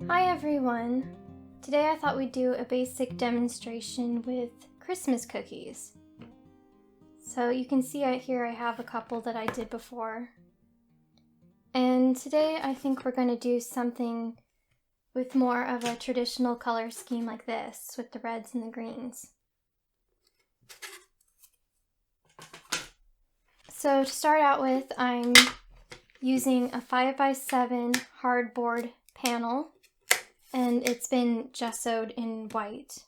Hi everyone! Today I thought we'd do a basic demonstration with Christmas cookies. So you can see here I have a couple that I did before. And today I think we're going to do something with more of a traditional color scheme like this, with the reds and the greens. So to start out with, I'm using a 5x7 hardboard panel, and it's been gessoed in white.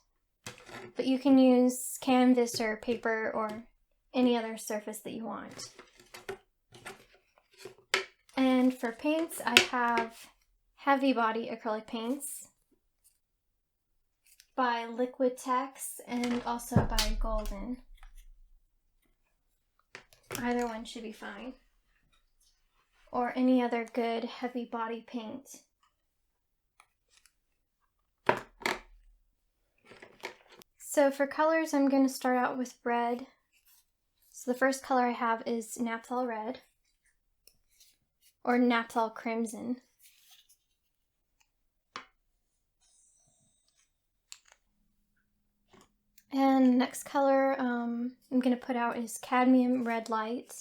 But you can use canvas or paper or any other surface that you want. And for paints, I have heavy body acrylic paints by Liquitex and also by Golden. Either one should be fine. Or any other good heavy body paint. So for colors, I'm going to start out with red. So the first color I have is Naphthol Red, or Naphthol Crimson. And the next color I'm going to put out is Cadmium Red Light.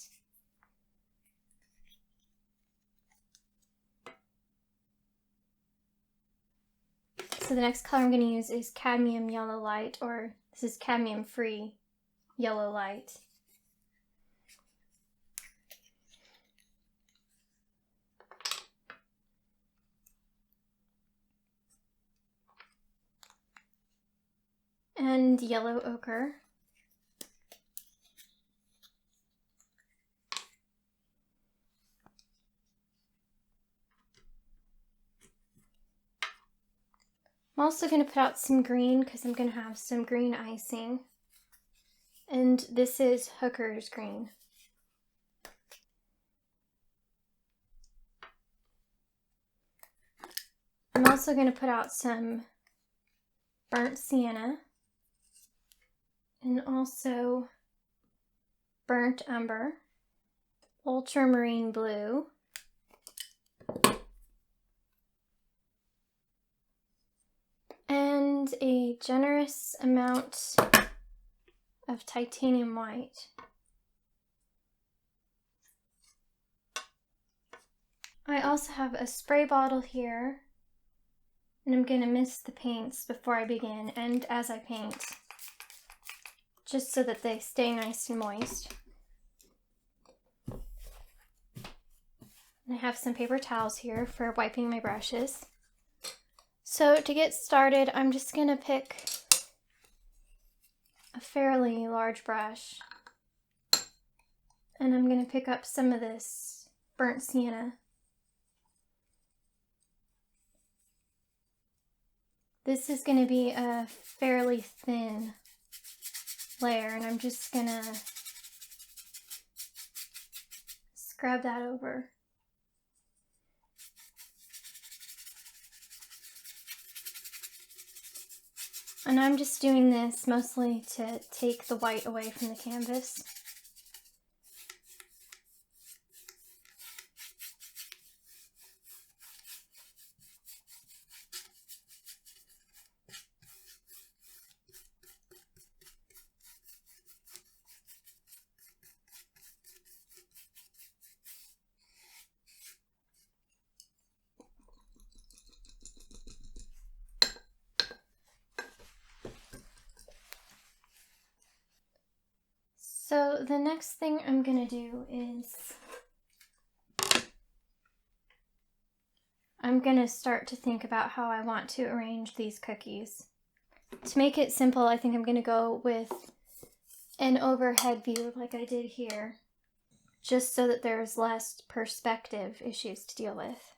So the next color I'm going to use is Cadmium Yellow Light, or this is Cadmium Free Yellow Light. And Yellow Ochre. I'm also going to put out some green because I'm going to have some green icing. And this is Hooker's green. I'm also going to put out some burnt sienna and also burnt umber, ultramarine blue, and a generous amount of titanium white. I also have a spray bottle here, and I'm going to mist the paints before I begin and as I paint, just so that they stay nice and moist. And I have some paper towels here for wiping my brushes. So to get started, I'm just going to pick a fairly large brush, and I'm going to pick up some of this burnt sienna. This is going to be a fairly thin layer, and I'm just going to scrub that over. And I'm just doing this mostly to take the white away from the canvas. So the next thing I'm going to do is I'm going to start to think about how I want to arrange these cookies. To make it simple, I think I'm going to go with an overhead view like I did here, just so that there's less perspective issues to deal with.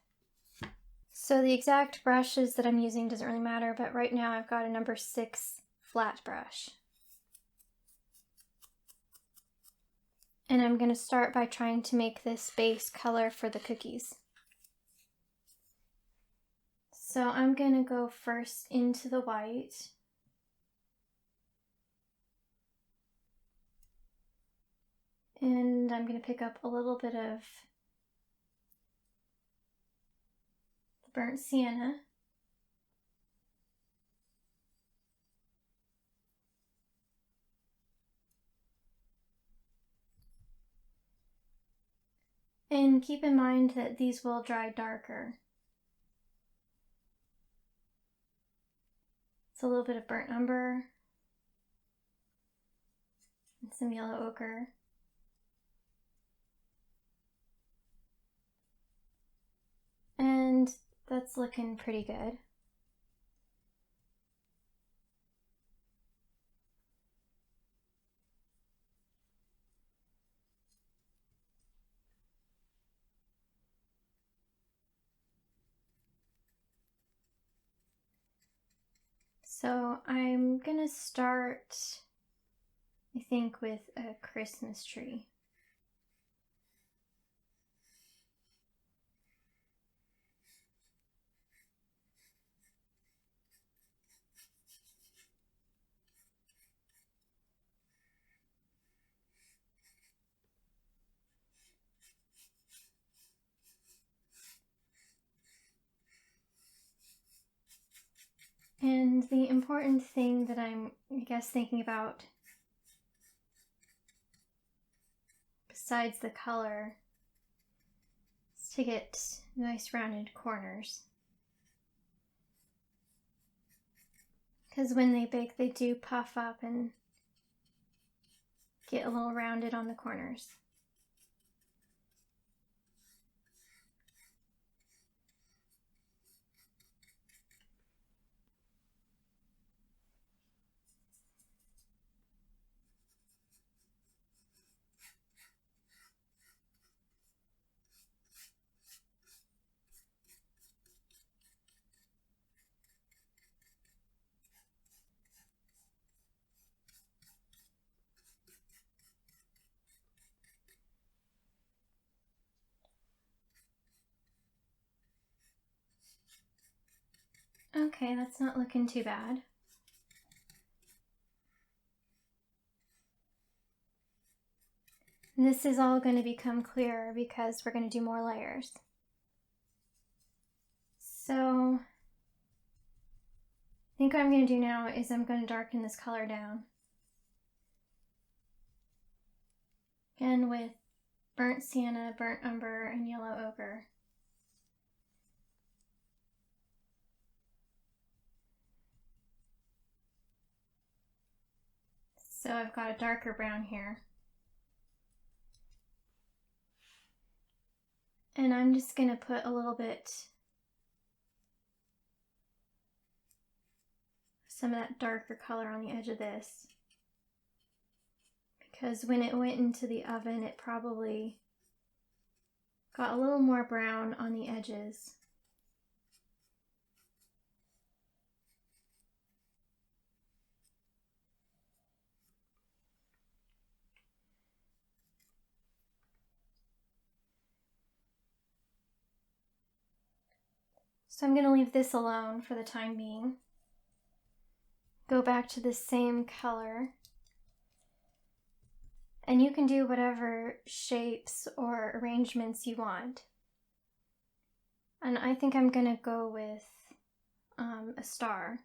So the exact brushes that I'm using doesn't really matter, but right now I've got a number 6 flat brush. And I'm going to start by trying to make this base color for the cookies. So I'm going to go first into the white. And I'm going to pick up a little bit of the burnt sienna. And keep in mind that these will dry darker. It's a little bit of burnt umber and some yellow ochre. And that's looking pretty good. So I'm gonna start, I think, with a Christmas tree. And the important thing that I'm, I guess, thinking about, besides the color, is to get nice rounded corners. Because when they bake, they do puff up and get a little rounded on the corners. Okay, that's not looking too bad. And this is all going to become clearer because we're going to do more layers. So I think what I'm going to do now is I'm going to darken this color down. Again with burnt sienna, burnt umber, and yellow ochre. So I've got a darker brown here. And I'm just going to put a little bit, some of that darker color on the edge of this. Because when it went into the oven, it probably got a little more brown on the edges. So I'm going to leave this alone for the time being. Go back to the same color. And you can do whatever shapes or arrangements you want. And I think I'm going to go with a star.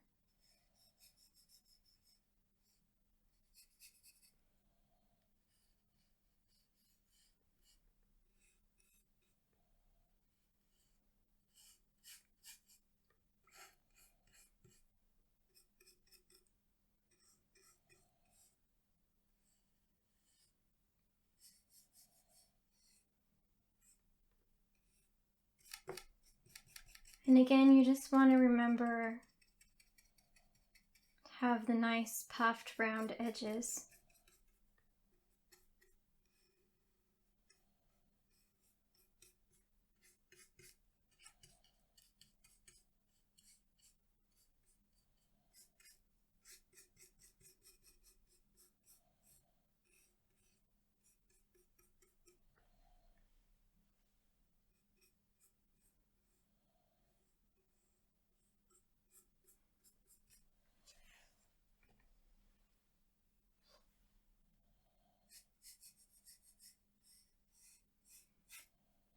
And again, you just want to remember to have the nice puffed round edges.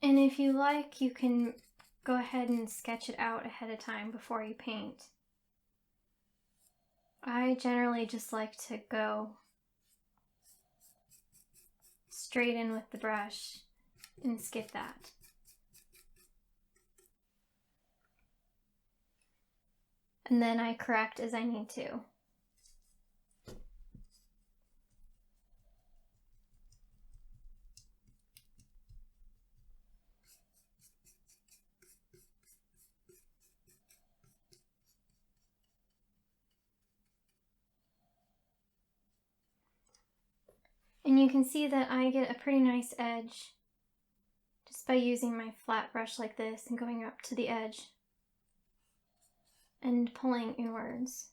And if you like, you can go ahead and sketch it out ahead of time before you paint. I generally just like to go straight in with the brush and skip that. And then I correct as I need to. And you can see that I get a pretty nice edge just by using my flat brush like this and going up to the edge and pulling inwards.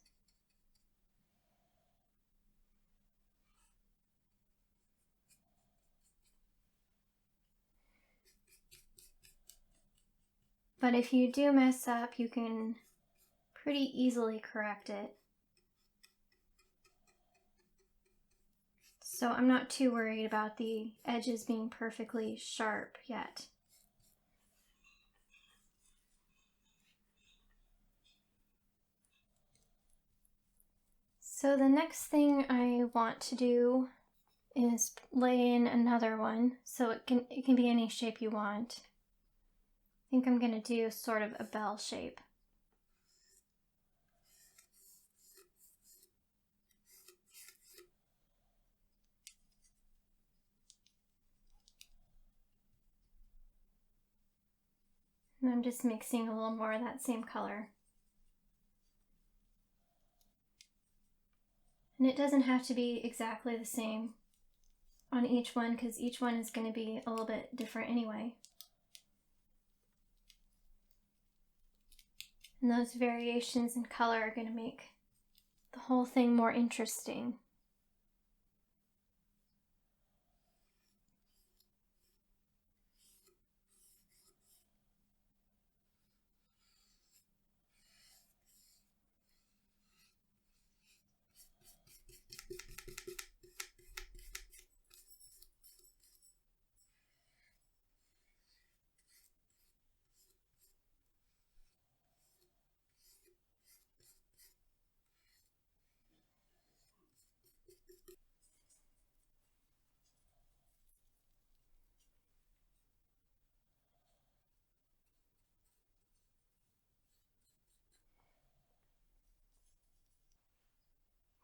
But if you do mess up, you can pretty easily correct it. So I'm not too worried about the edges being perfectly sharp yet. So the next thing I want to do is lay in another one, so it can be any shape you want. I think I'm going to do sort of a bell shape. And I'm just mixing a little more of that same color. And it doesn't have to be exactly the same on each one, because each one is going to be a little bit different anyway. And those variations in color are going to make the whole thing more interesting.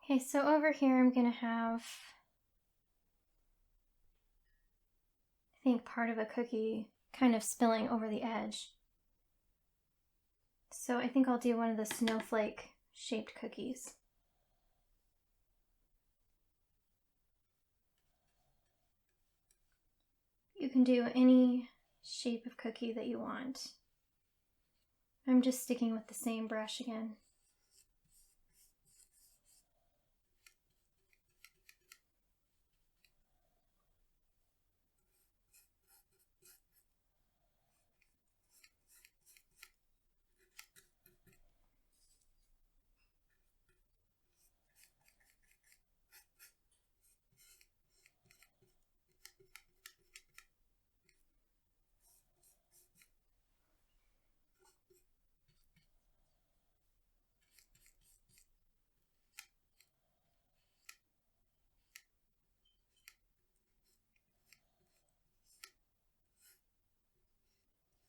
Okay, so over here I'm going to have, I think, part of a cookie kind of spilling over the edge. So I think I'll do one of the snowflake shaped cookies. You can do any shape of cookie that you want. I'm just sticking with the same brush again.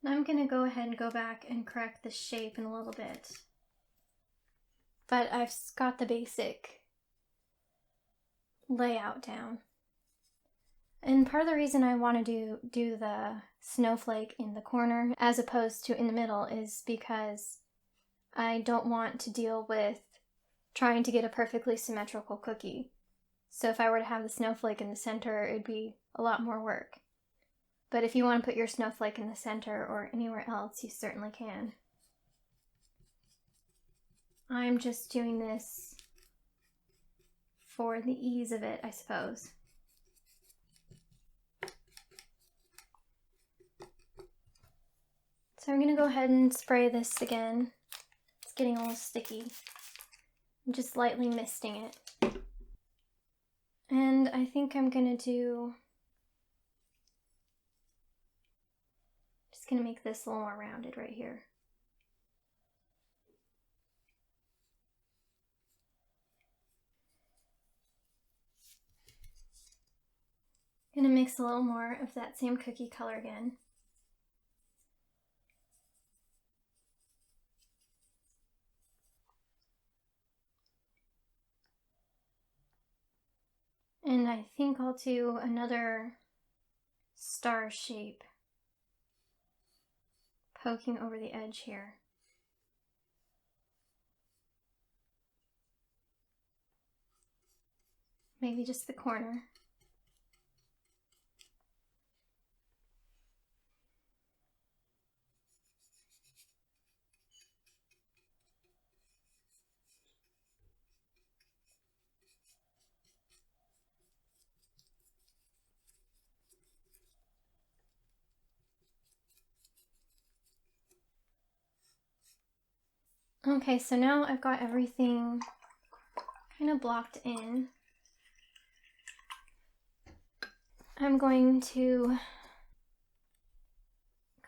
I'm going to go ahead and go back and correct the shape in a little bit. But I've got the basic layout down. And part of the reason I want to do the snowflake in the corner as opposed to in the middle is because I don't want to deal with trying to get a perfectly symmetrical cookie. So if I were to have the snowflake in the center, it'd be a lot more work. But if you want to put your snowflake in the center or anywhere else, you certainly can. I'm just doing this for the ease of it, I suppose. So I'm going to go ahead and spray this again. It's getting a little sticky. I'm just lightly misting it. And I think I'm going to do... just going to make this a little more rounded right here. I'm gonna mix a little more of that same cookie color again. And I think I'll do another star shape poking over the edge here. Maybe just the corner. Okay, so now I've got everything kind of blocked in. I'm going to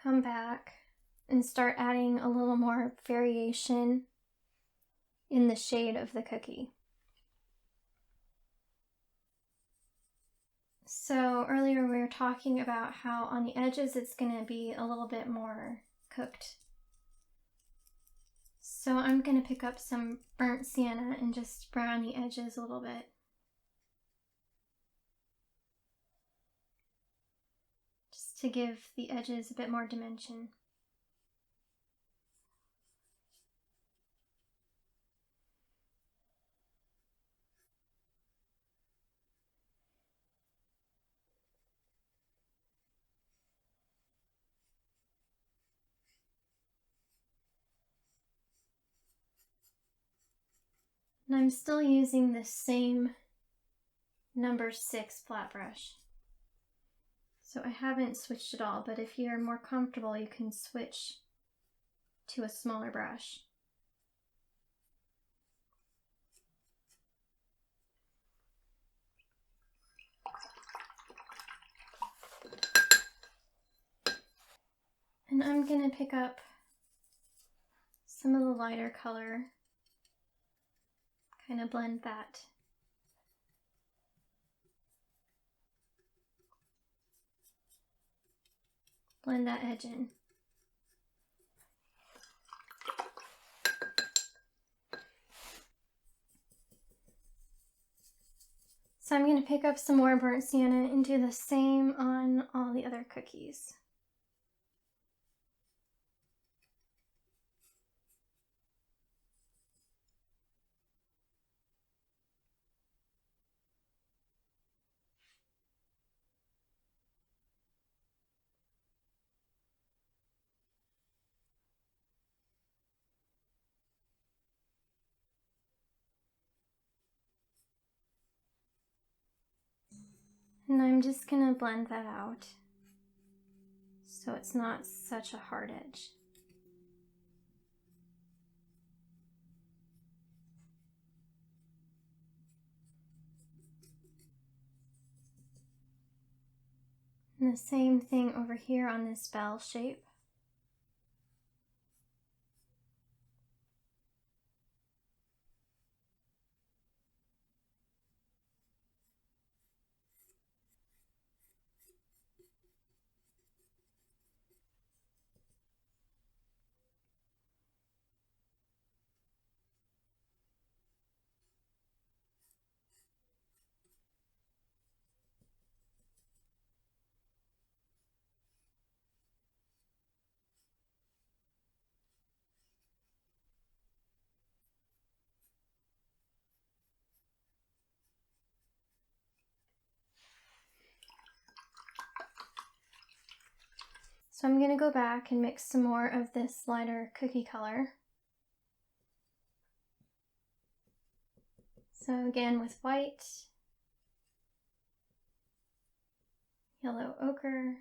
come back and start adding a little more variation in the shade of the cookie. So earlier we were talking about how on the edges it's going to be a little bit more cooked. So I'm going to pick up some burnt sienna and just brown the edges a little bit. Just to give the edges a bit more dimension. And I'm still using the same number 6 flat brush. So I haven't switched at all, but if you're more comfortable, you can switch to a smaller brush. And I'm going to pick up some of the lighter color, kind of blend that. Blend that edge in. So I'm going to pick up some more burnt sienna and do the same on all the other cookies. And I'm just going to blend that out so it's not such a hard edge. And the same thing over here on this bell shape. So I'm going to go back and mix some more of this lighter cookie color. So again with white, yellow ochre,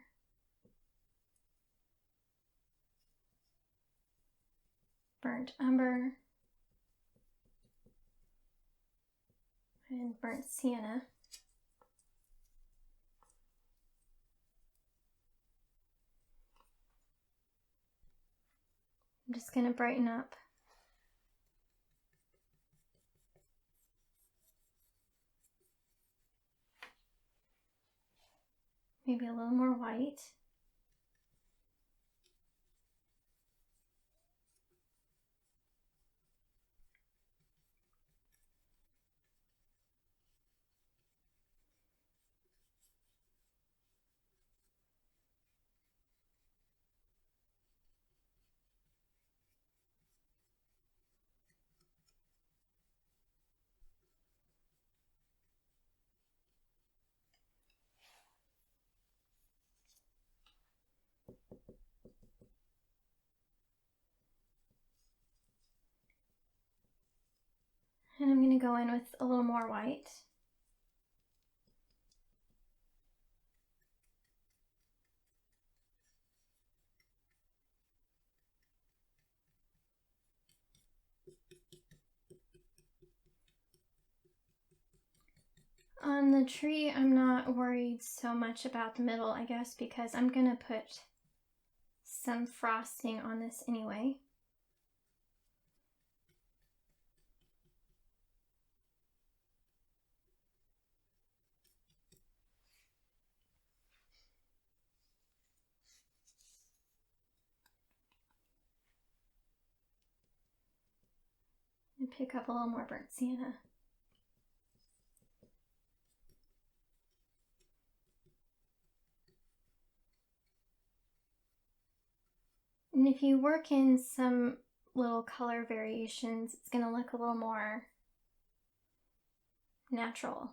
burnt umber, and burnt sienna. I'm just going to brighten up. Maybe a little more white. And I'm going to go in with a little more white. On the tree, I'm not worried so much about the middle, I guess, because I'm going to put some frosting on this anyway. And pick up a little more burnt sienna. And if you work in some little color variations, it's going to look a little more natural.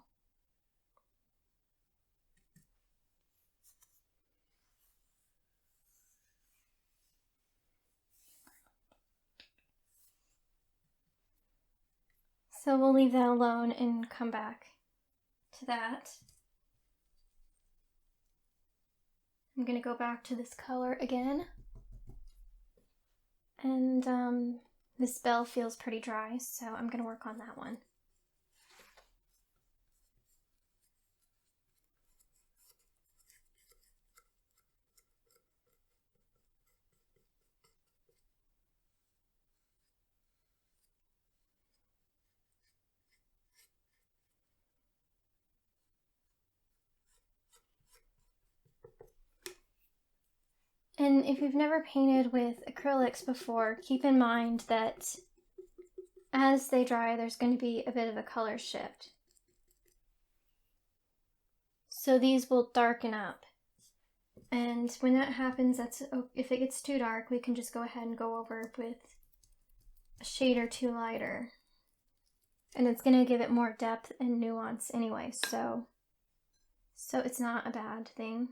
So we'll leave that alone and come back to that. I'm going to go back to this color again. And this bell feels pretty dry, so I'm going to work on that one. And if you've never painted with acrylics before, keep in mind that as they dry, there's going to be a bit of a color shift. So these will darken up. And when that happens, if it gets too dark, we can just go ahead and go over with a shade or two lighter. And it's going to give it more depth and nuance anyway, so it's not a bad thing.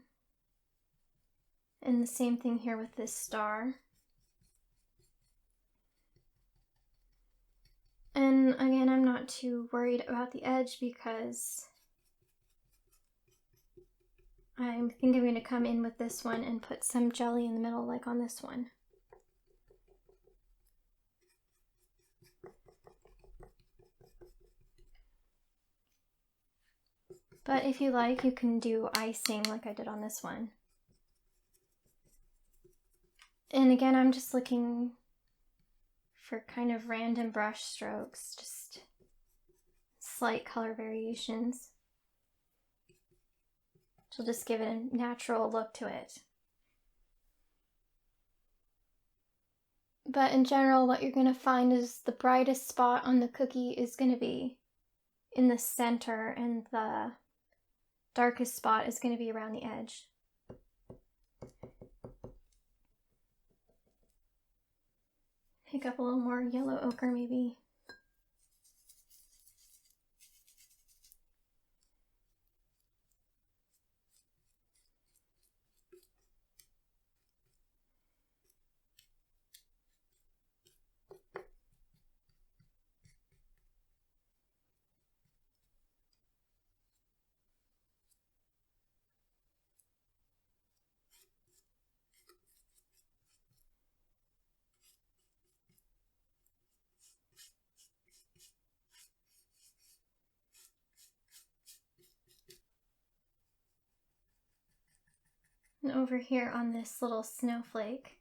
And the same thing here with this star. And again, I'm not too worried about the edge because I think I'm going to come in with this one and put some jelly in the middle like on this one. But if you like, you can do icing like I did on this one. And again, I'm just looking for kind of random brush strokes, just slight color variations. She'll just give it a natural look to it. But in general, what you're going to find is the brightest spot on the cookie is going to be in the center, and the darkest spot is going to be around the edge. Pick up a little more yellow ochre maybe. And over here on this little snowflake,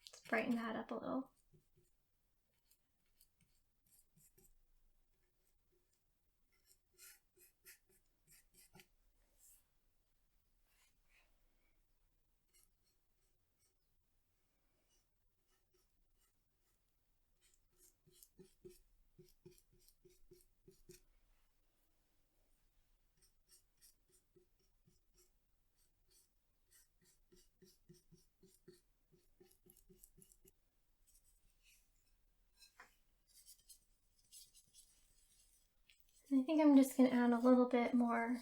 let's brighten that up a little. I think I'm just going to add a little bit more.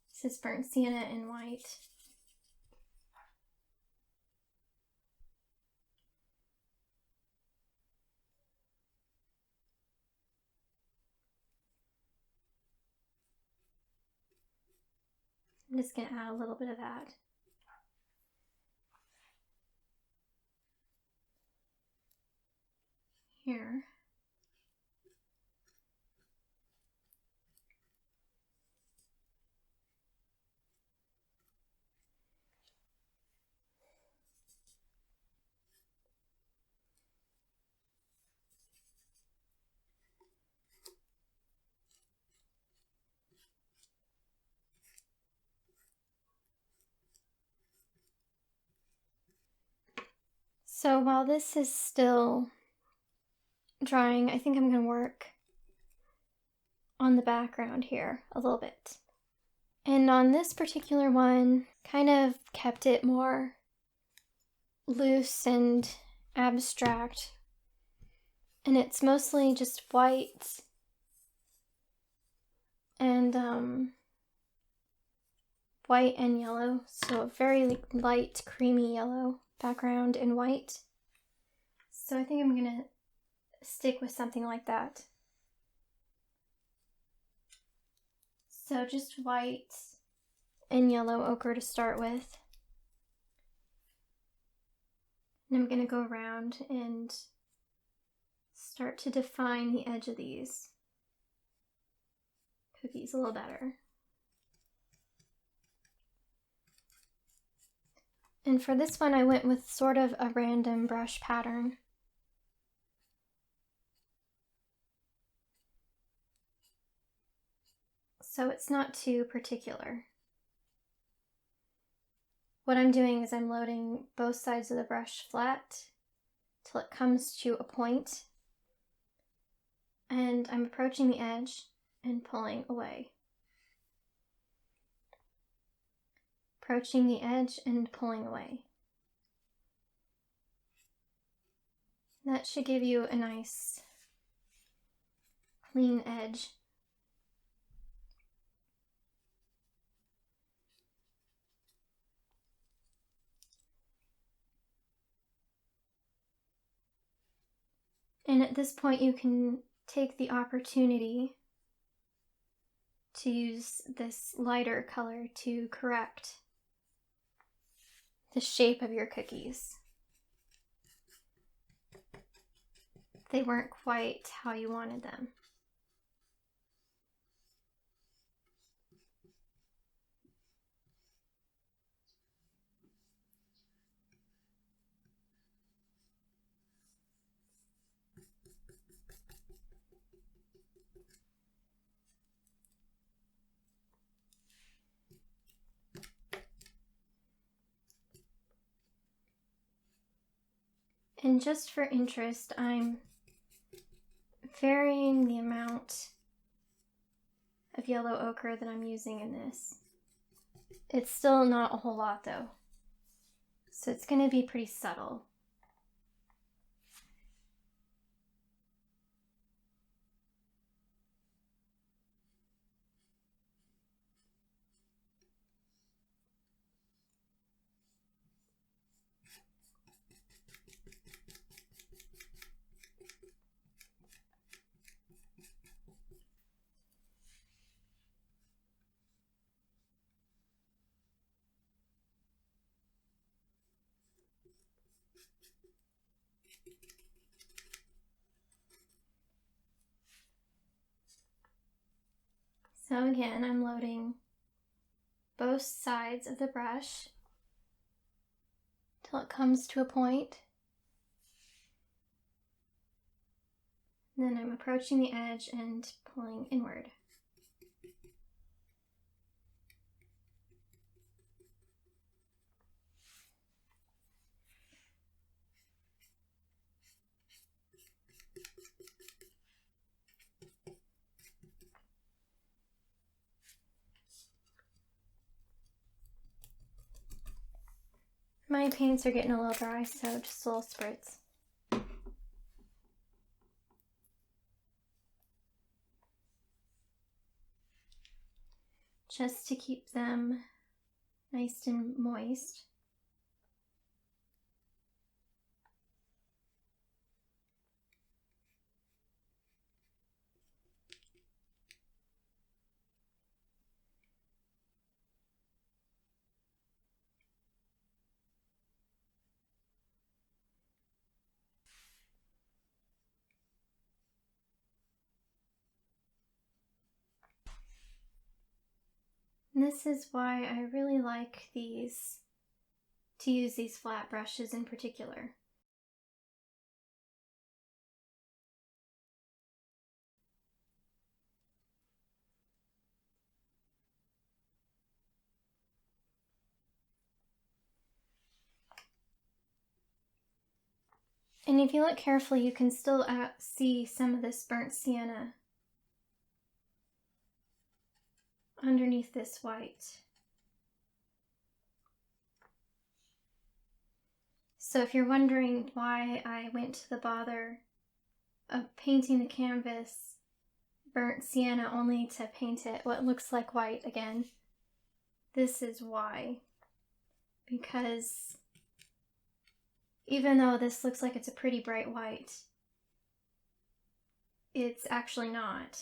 This is burnt sienna and white. I'm just going to add a little bit of that. Here. So while this is still drying, I think I'm going to work on the background here a little bit. And on this particular one, kind of kept it more loose and abstract. And it's mostly just white and white and yellow. So a very light, creamy yellow background and white. So I think I'm gonna stick with something like that. So just white and yellow ochre to start with. And I'm gonna go around and start to define the edge of these cookies a little better. And for this one, I went with sort of a random brush pattern. So it's not too particular. What I'm doing is I'm loading both sides of the brush flat till it comes to a point, and I'm approaching the edge and pulling away. Approaching the edge and pulling away. That should give you a nice clean edge. And at this point you can take the opportunity to use this lighter color to correct the shape of your cookies. They weren't quite how you wanted them. And just for interest, I'm varying the amount of yellow ochre that I'm using in this. It's still not a whole lot though, so it's going to be pretty subtle. So again, I'm loading both sides of the brush till it comes to a point. Then I'm approaching the edge and pulling inward. My paints are getting a little dry, so just little spritz. Just to keep them nice and moist. And this is why I really like these, to use these flat brushes in particular. And if you look carefully, you can still see some of this burnt sienna underneath this white. So if you're wondering why I went to the bother of painting the canvas burnt sienna only to paint it what looks like white again, this is why. Because even though this looks like it's a pretty bright white, it's actually not.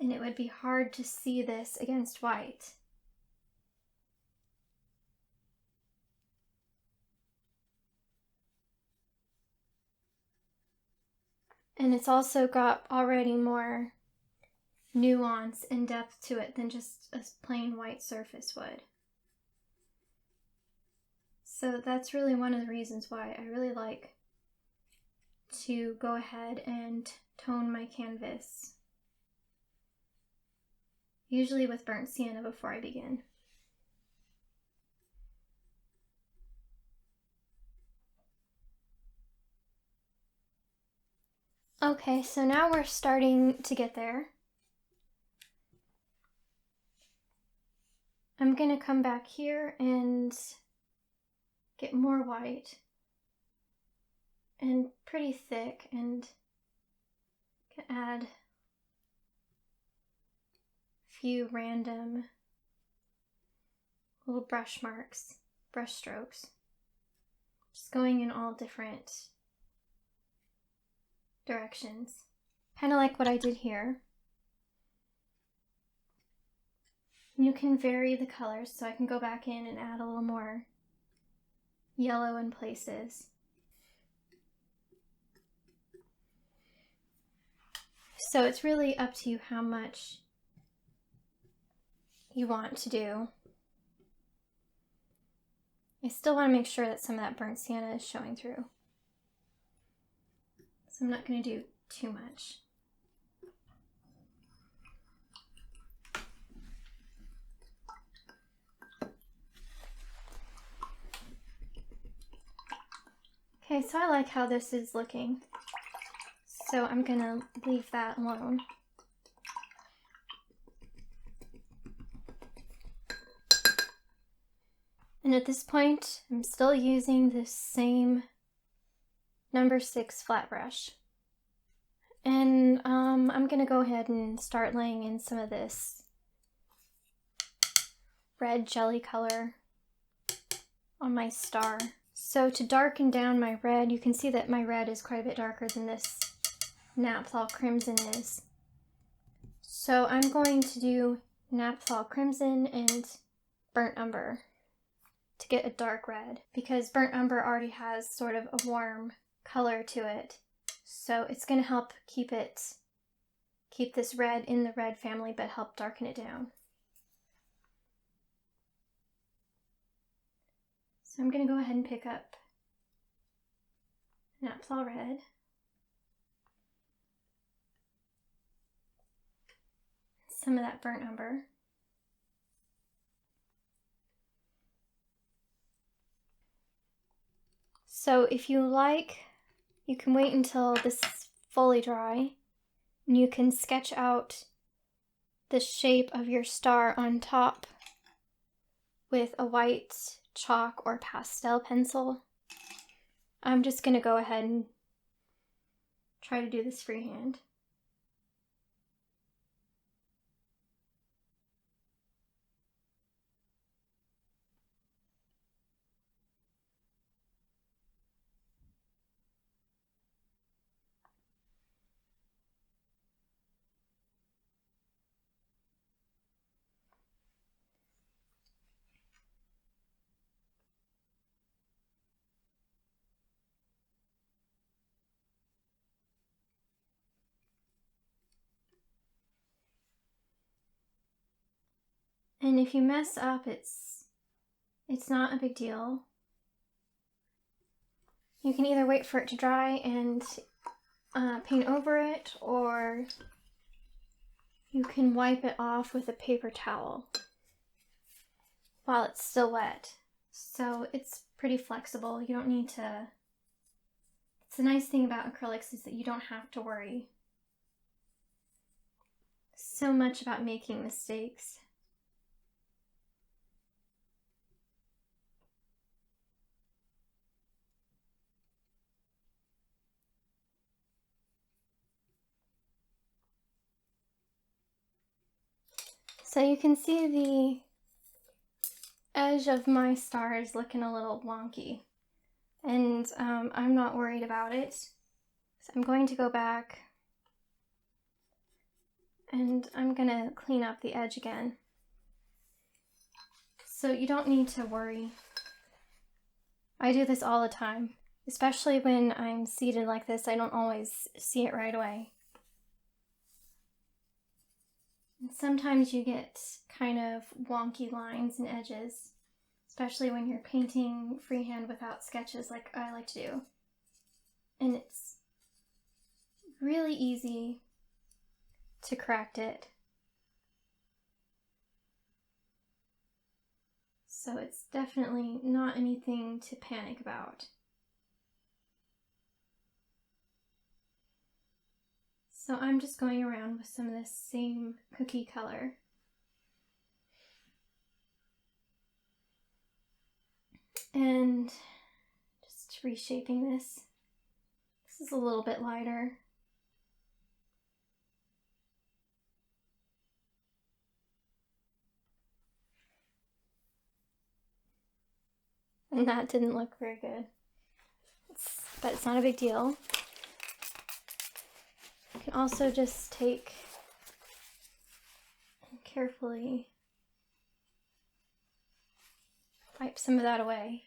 And it would be hard to see this against white. And it's also got already more nuance and depth to it than just a plain white surface would. So that's really one of the reasons why I really like to go ahead and tone my canvas, usually with burnt sienna before I begin. Okay, so now we're starting to get there. I'm gonna come back here and get more white and pretty thick, and can add a few random little brush marks, brush strokes, just going in all different directions. Kind of like what I did here. You can vary the colors, so I can go back in and add a little more yellow in places. So it's really up to you how much you want to do. I still want to make sure that some of that burnt sienna is showing through. So I'm not going to do too much. Okay, so I like how this is looking, so I'm gonna leave that alone. And at this point, I'm still using this same number 6 flat brush. And I'm gonna go ahead and start laying in some of this red jelly color on my star. So to darken down my red, you can see that my red is quite a bit darker than this Naphthol Crimson is. So I'm going to do Naphthol Crimson and Burnt Umber to get a dark red, because Burnt Umber already has sort of a warm color to it. So it's going to help keep this red in the red family, but help darken it down. So I'm going to go ahead and pick up Naphthol Red. Some of that Burnt Umber. So if you like, you can wait until this is fully dry, and you can sketch out the shape of your star on top with a white chalk or pastel pencil. I'm just going to go ahead and try to do this freehand. And if you mess up, it's not a big deal. You can either wait for it to dry and paint over it, or you can wipe it off with a paper towel while it's still wet. So it's pretty flexible. You don't need to... It's the nice thing about acrylics is that you don't have to worry so much about making mistakes. So you can see the edge of my star is looking a little wonky, and I'm not worried about it. So I'm going to go back and I'm gonna clean up the edge again. So you don't need to worry. I do this all the time, especially when I'm seated like this. I don't always see it right away. And sometimes you get kind of wonky lines and edges, especially when you're painting freehand without sketches like I like to do. And it's really easy to correct it. So it's definitely not anything to panic about. So I'm just going around with some of this same cookie color. And just reshaping this. This is a little bit lighter. And that didn't look very good. But it's not a big deal. You can also just take and carefully wipe some of that away.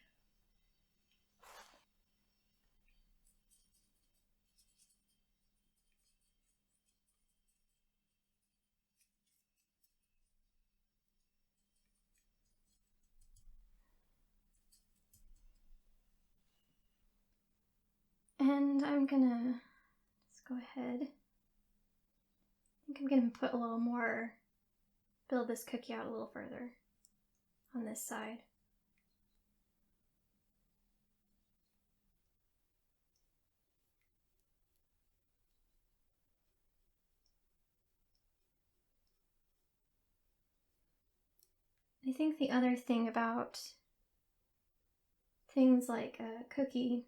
And I'm gonna just go ahead. I think I'm gonna put a little more, build this cookie out a little further on this side. I think the other thing about things like a cookie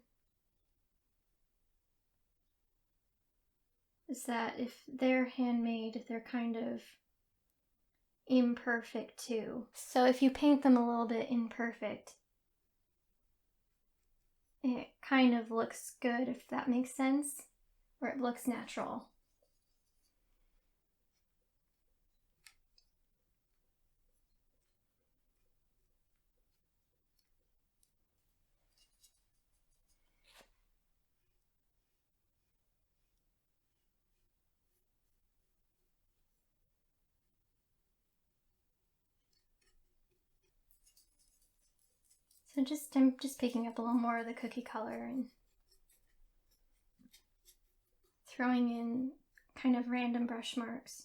is that if they're handmade, they're kind of imperfect too. So if you paint them a little bit imperfect, it kind of looks good, if that makes sense, or it looks natural. So I'm just picking up a little more of the cookie color and throwing in kind of random brush marks.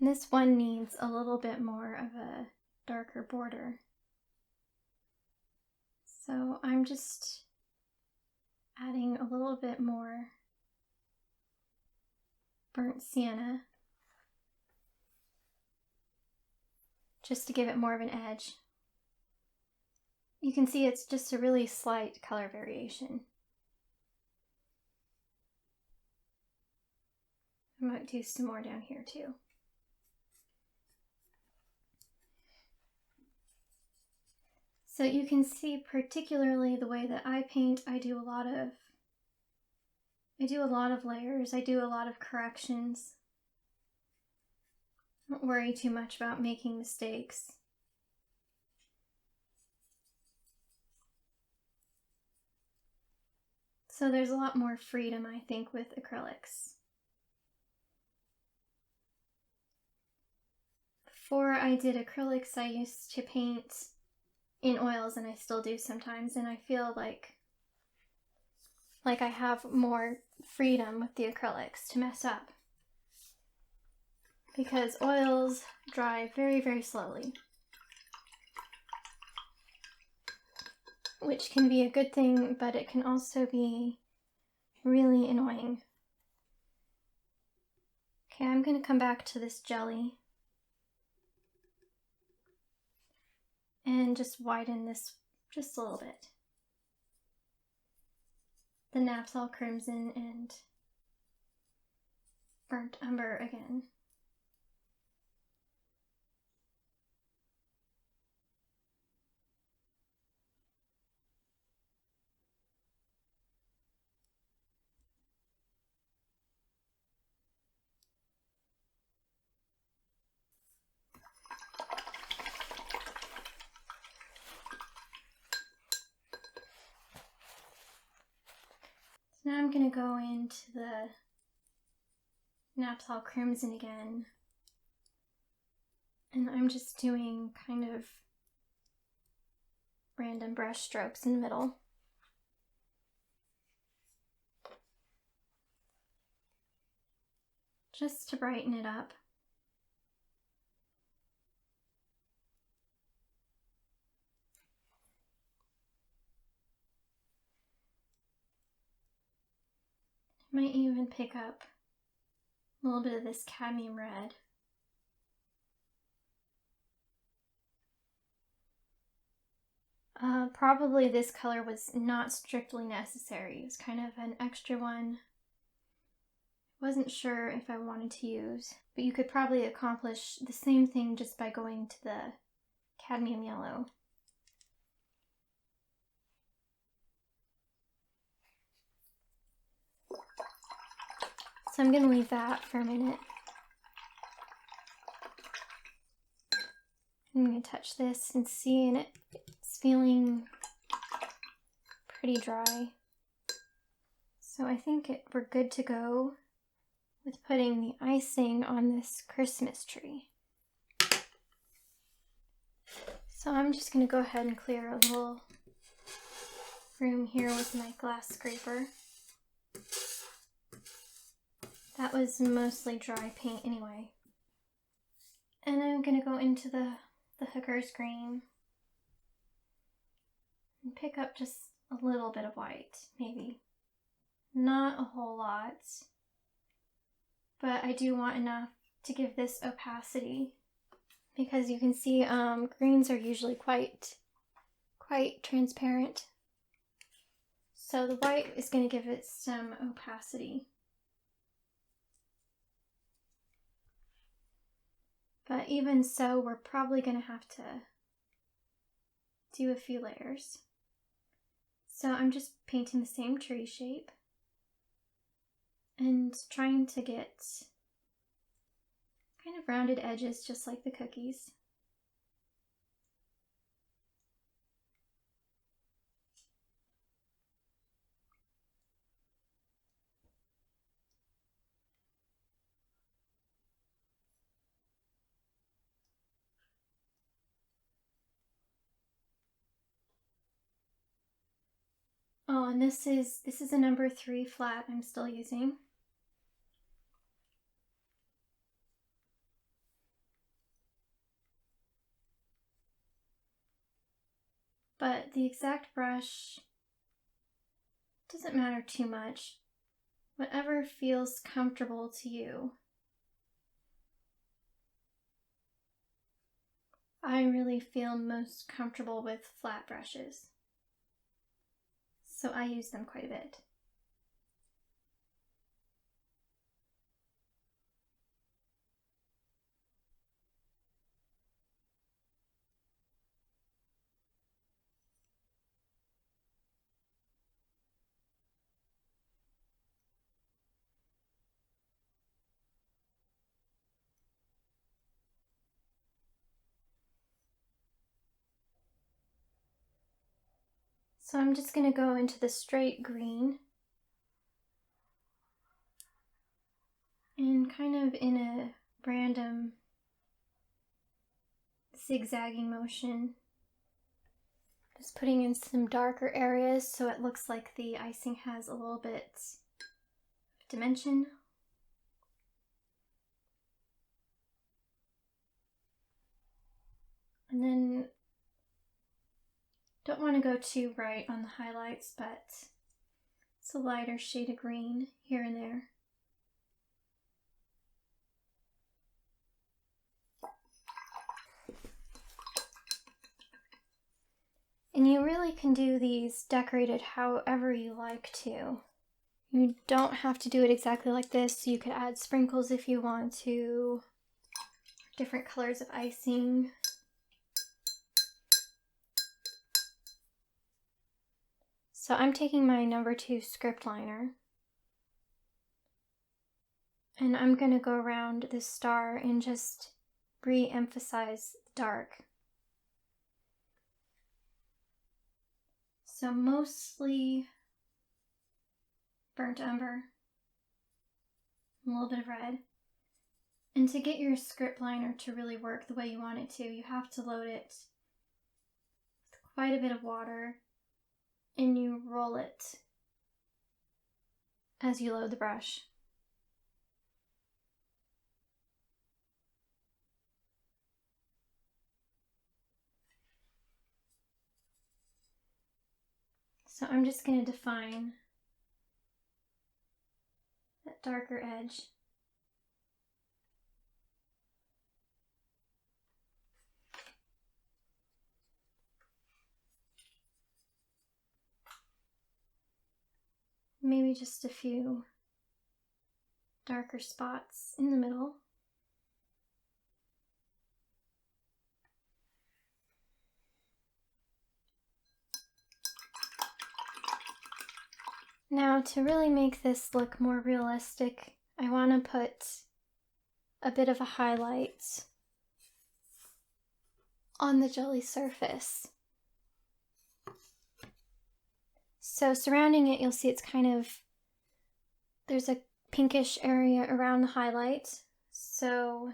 And this one needs a little bit more of a darker border. So I'm just adding a little bit more burnt sienna just to give it more of an edge. You can see it's just a really slight color variation. I might do some more down here too. So you can see, particularly the way that I paint, I do a lot of layers, I do a lot of corrections. I don't worry too much about making mistakes. So there's a lot more freedom, I think, with acrylics. Before I did acrylics, I used to paint in oils, and I still do sometimes, and I feel like I have more freedom with the acrylics to mess up, because oils dry very, very slowly, which can be a good thing, but it can also be really annoying. Okay, I'm going to come back to this jelly and just widen this just a little bit. The Naphthol Crimson and Burnt Umber again. Now I'm going to go into the Naphthol Crimson again, and I'm just doing kind of random brush strokes in the middle. Just to brighten it up. Might even pick up a little bit of this cadmium red. Probably this color was not strictly necessary. It was kind of an extra one. Wasn't sure if I wanted to use, but you could probably accomplish the same thing just by going to the cadmium yellow. So I'm going to leave that for a minute. I'm going to touch this and see, and it's feeling pretty dry. So I think we're good to go with putting the icing on this Christmas tree. So I'm just going to go ahead and clear a little room here with my glass scraper. That was mostly dry paint anyway. And I'm going to go into the hooker's green and pick up just a little bit of white, maybe. Not a whole lot, but I do want enough to give this opacity, because you can see greens are usually quite transparent. So the white is going to give it some opacity. But even so, we're probably going to have to do a few layers. So I'm just painting the same tree shape and trying to get kind of rounded edges just like the cookies. Oh, and this is a number 3 flat I'm still using. but the exact brush doesn't matter too much. Whatever feels comfortable to you. I really feel most comfortable with flat brushes, so I use them quite a bit. So I'm just going to go into the straight green and kind of in a random zigzagging motion, just putting in some darker areas so it looks like the icing has a little bit of dimension. And then don't want to go too bright on the highlights, but it's a lighter shade of green here and there. And you really can do these decorated however you like to. You don't have to do it exactly like this. You could add sprinkles if you want to, different colors of icing. So I'm taking my number 2 script liner and I'm going to go around this star and just re-emphasize the dark. So mostly burnt umber, a little bit of red. And to get your script liner to really work the way you want it to, you have to load it with quite a bit of water and you roll it as you load the brush. So I'm just going to define that darker edge. Maybe just a few darker spots in the middle. Now, to really make this look more realistic, I want to put a bit of a highlight on the jelly surface. So surrounding it, you'll see it's kind of, there's a pinkish area around the highlight. So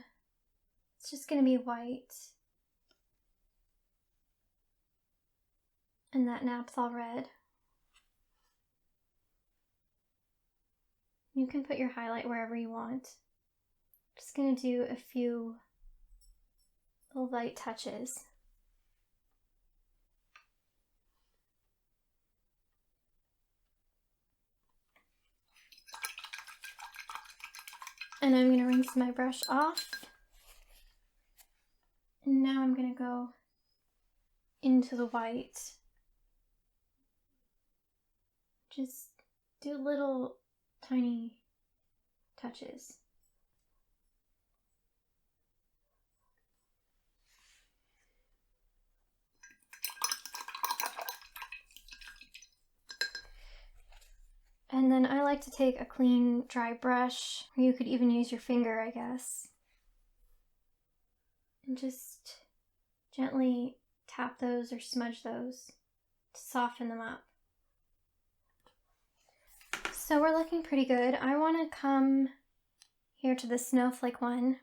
it's just going to be white and that Naphthol red. You can put your highlight wherever you want. I'm just going to do a few little light touches. And I'm going to rinse my brush off. And now I'm going to go into the white. Just do little tiny touches. And then I like to take a clean, dry brush, or you could even use your finger, I guess, and just gently tap those or smudge those to soften them up. So we're looking pretty good. I want to come here to the snowflake one,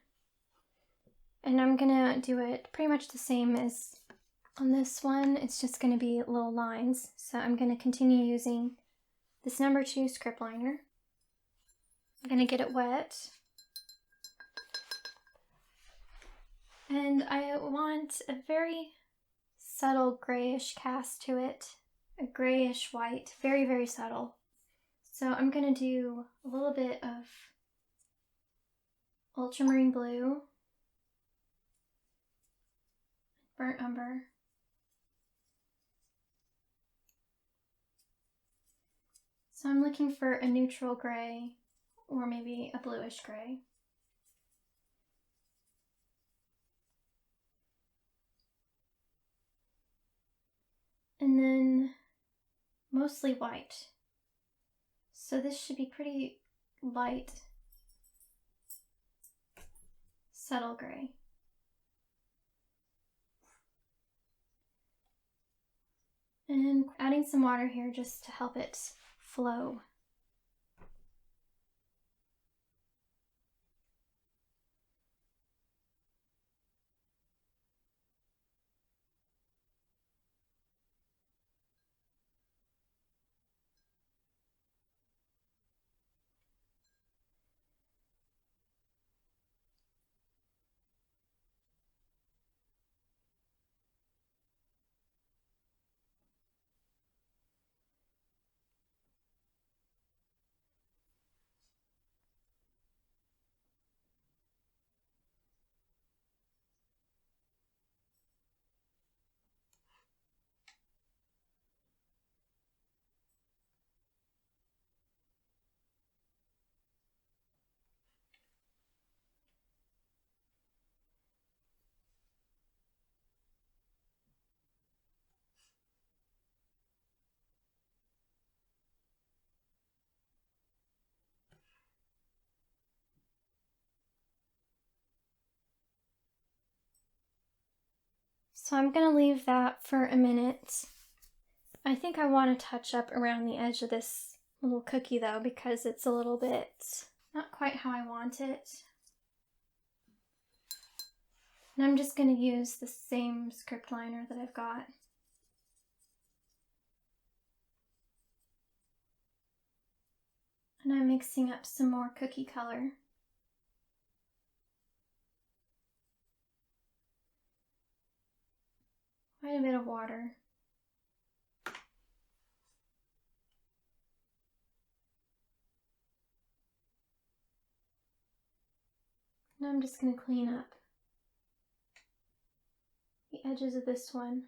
and I'm gonna do it pretty much the same as on this one. It's just gonna be little lines. So I'm gonna continue using this number 2 script liner. I'm gonna get it wet. And I want a very subtle grayish cast to it, a grayish white, very, very subtle. So I'm going to do a little bit of ultramarine blue, burnt umber, so I'm looking for a neutral gray or maybe a bluish gray. And then mostly white. So this should be pretty light, subtle gray. And adding some water here just to help it flow. So I'm going to leave that for a minute. I think I want to touch up around the edge of this little cookie though, because it's a little bit not quite how I want it. And I'm just going to use the same script liner that I've got. And I'm mixing up some more cookie color. Quite a bit of water. Now I'm just going to clean up the edges of this one.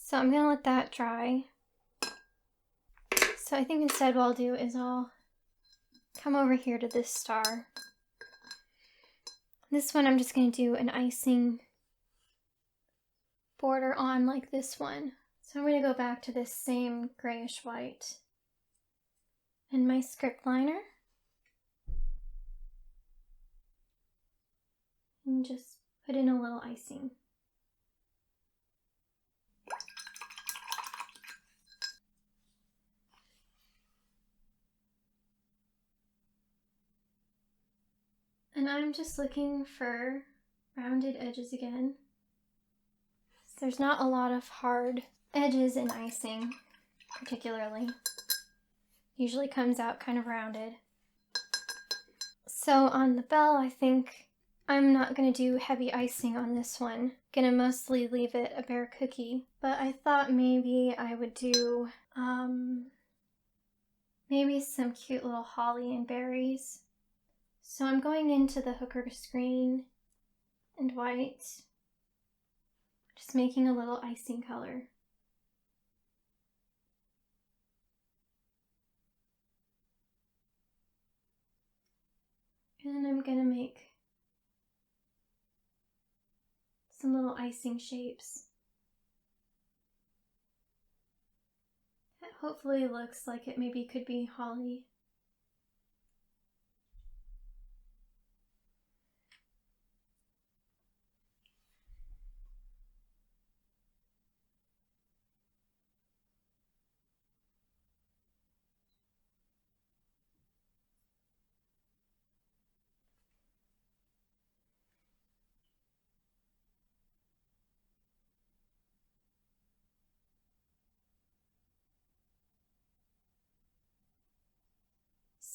So I'm gonna let that dry. So I think instead what I'll do is I'll come over here to this star. This one I'm just gonna do an icing border on like this one. So I'm gonna go back to this same grayish white and my script liner. And just put in a little icing. And I'm just looking for rounded edges again. There's not a lot of hard edges in icing, particularly. Usually comes out kind of rounded. So on the bell, I think I'm not going to do heavy icing on this one. Gonna mostly leave it a bare cookie, but I thought maybe I would do maybe some cute little holly and berries. So I'm going into the hooker's green and white, just making a little icing color. And I'm gonna make some little icing shapes. hopefully looks like it maybe could be holly.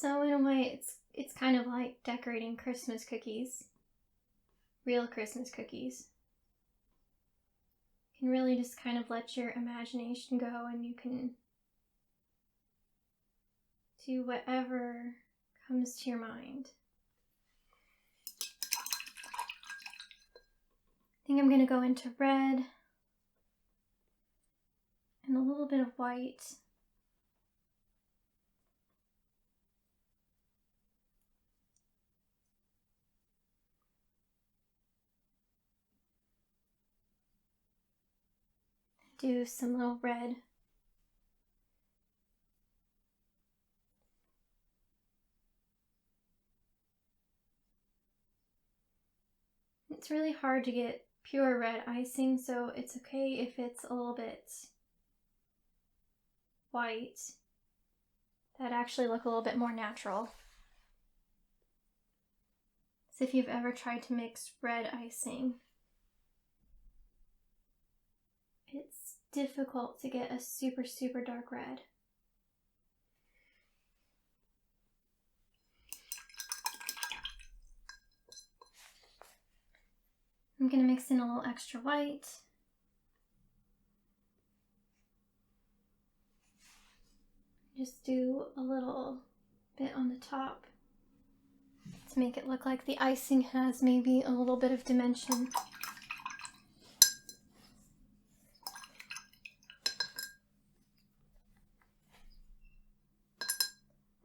So in a way, it's kind of like decorating Christmas cookies, real Christmas cookies. You can really just kind of let your imagination go, and you can do whatever comes to your mind. I think I'm going to go into red and a little bit of white. Do some little red. It's really hard to get pure red icing, so it's okay if it's a little bit white. That actually look a little bit more natural. So if you've ever tried to mix red icing, it's difficult to get a super, super dark red. I'm going to mix in a little extra white. Just do a little bit on the top to make it look like the icing has maybe a little bit of dimension.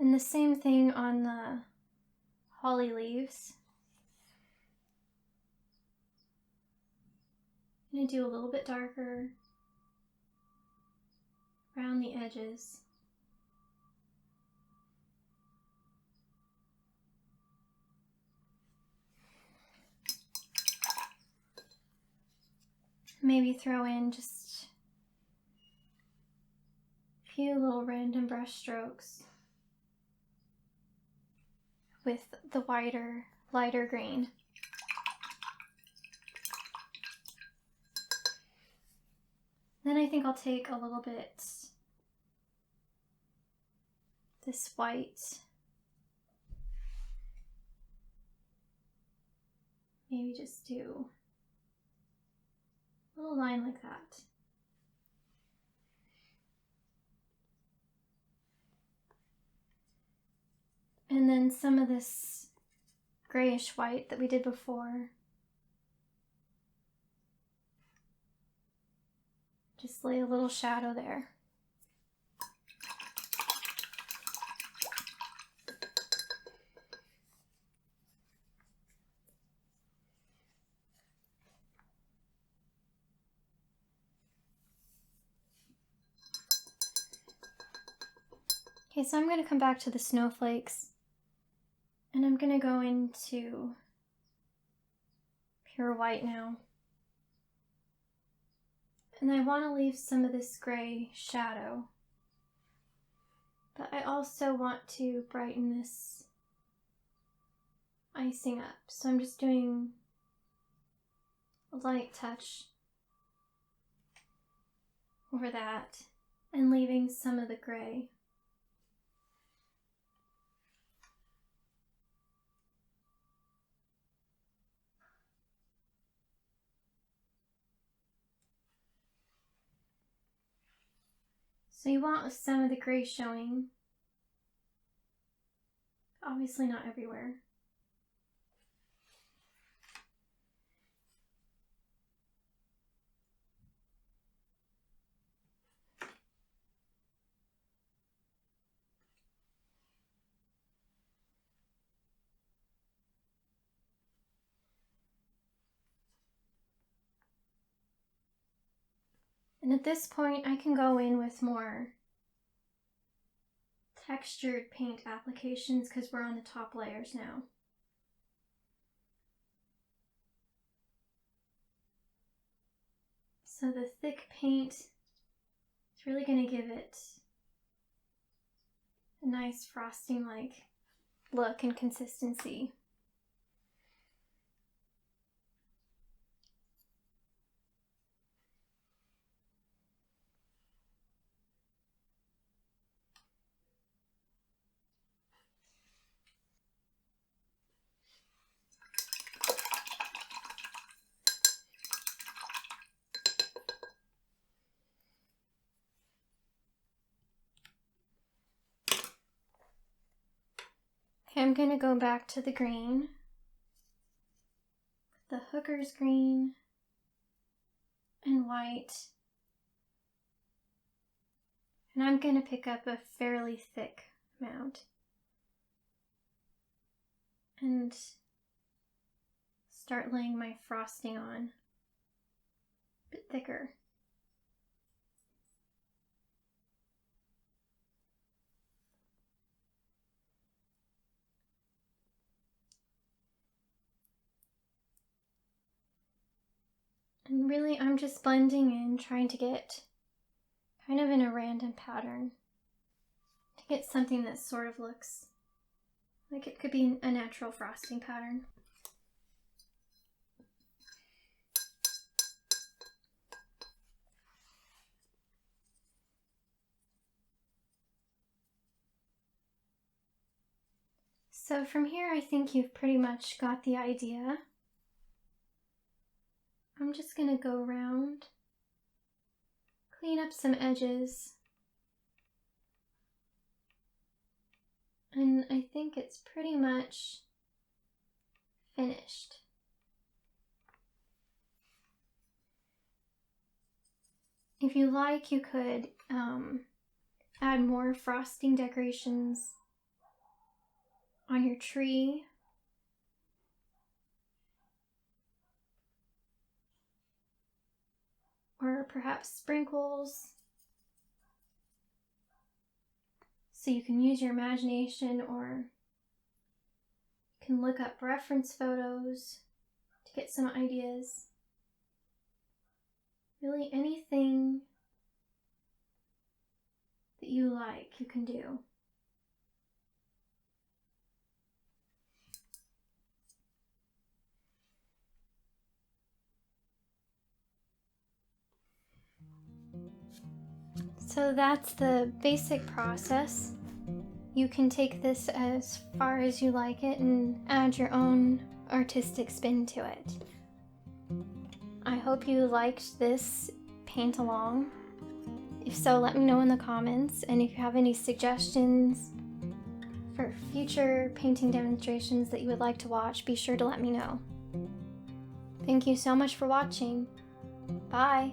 And the same thing on the holly leaves. I'm going to do a little bit darker around the edges. Maybe throw in just a few little random brush strokes with the wider, lighter green. Then I think I'll take a little bit this white, maybe just do a little line like that. And then some of this grayish white that we did before. Just lay a little shadow there. Okay, so I'm going to come back to the snowflakes, and I'm going to go into pure white now. And I want to leave some of this gray shadow, but I also want to brighten this icing up. So I'm just doing a light touch over that and leaving some of the gray. So you want some of the gray showing, obviously not everywhere. And at this point, I can go in with more textured paint applications because we're on the top layers now. So the thick paint is really going to give it a nice frosting-like look and consistency. Okay, I'm going to go back to the green, the hooker's green and white, and I'm going to pick up a fairly thick amount and start laying my frosting on a bit thicker. And really, I'm just blending in, trying to get kind of in a random pattern to get something that sort of looks like it could be a natural frosting pattern. So from here, I think you've pretty much got the idea. I'm just going to go around, clean up some edges, and I think it's pretty much finished. If you like, you could add more frosting decorations on your tree. Or perhaps sprinkles, so you can use your imagination, or you can look up reference photos to get some ideas. Really, anything that you like, you can do. So that's the basic process. You can take this as far as you like it and add your own artistic spin to it. I hope you liked this paint along. If so, let me know in the comments, and if you have any suggestions for future painting demonstrations that you would like to watch, be sure to let me know. Thank you so much for watching. Bye!